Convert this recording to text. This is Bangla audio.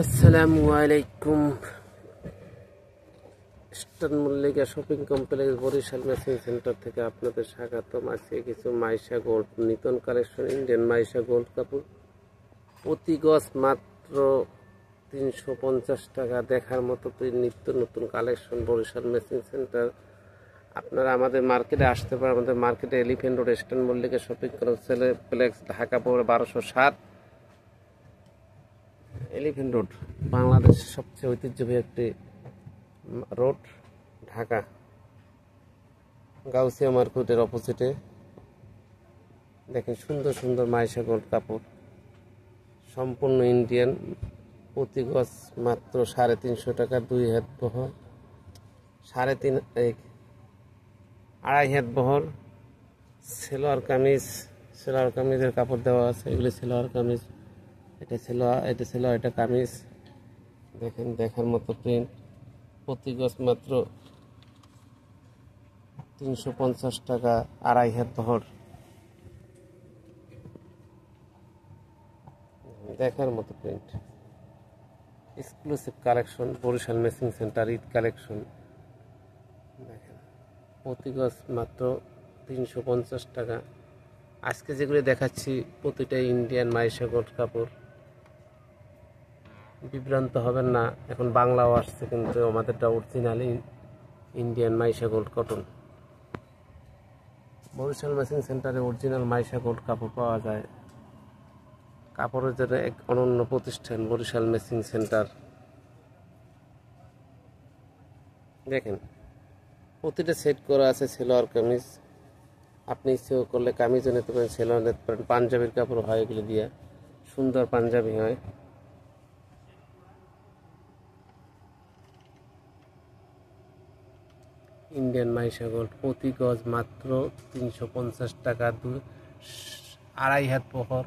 আসসালামু আলাইকুম। Eastern Mallika shopping complex Barishal machine centre থেকে আপনাদের স্বাগতম। আজকে কিছু মাইশা গোল্ড নতুন কালেকশন, ইন্ডিয়ান মাইশা গোল্ড কাপড় প্রতি গজ মাত্র 350 টাকা। দেখার মতো নিত্য নতুন কালেকশন বরিশাল মেশিন সেন্টার। আপনারা আমাদের মার্কেটে আসতে পারেন। আমাদের মার্কেটে elephant road eastern Mallika shopping complex, Dhaka পৌর 1207, এলিফ্যান্ট রোড, বাংলাদেশের সবচেয়ে ঐতিহ্যবাহী একটি রোড, ঢাকা। গাউসিয়া মার্কেটের অপোজিটে দেখেন সুন্দর সুন্দর মাইশা গোল্ড কাপড়, সম্পূর্ণ ইন্ডিয়ান, প্রতি গজ মাত্র 350 টাকা। 2 হাত বহর, 2.5 হাত বহর সেলোয়ার কামিজ, সেলোয়ার কামিজের কাপড় দেওয়া আছে। এগুলি সেলোয়ার কামিজ, এটা সেলোয়ার, এটা কামিজ। দেখেন দেখার মতো প্রিন্ট, প্রতি গজ মাত্র 350 টাকা। 2.5 হাত বহর, দেখার মতো print. Exclusive collection Barishal machine centre, Eid collection. দেখেন প্রতি গজ মাত্র 350 টাকা। আজকে যেগুলি দেখাচ্ছি প্রতিটাই ইন্ডিয়ান মাইশা গোল্ড কাপড়। বিভ্রান্ত হবেন না, এখন বাংলাও আসছে, কিন্তু আমাদেরটা original Indian Maisha gold cotton. Barishal machine সেন্টারে অরিজিনাল মাইশা গোল্ড কাপড় পাওয়া যায়। কাপড়ের জন্য এক অনন্য প্রতিষ্ঠান বরিশাল মেশিন সেন্টার। দেখেন প্রতিটা সেট করা আছে সেলোয়ার কামিজ। আপনি ইচ্ছে করলে কামিজও নিতে পারেন, সেলোয়ার নিতে পারেন। পাঞ্জাবির কাপড় হয় এগুলো দিয়ে, সুন্দর পাঞ্জাবি হয়। ইন্ডিয়ান মাইশা গোল্ড প্রতি গজ মাত্র 350 টাকা। 2.5 হাত বহর,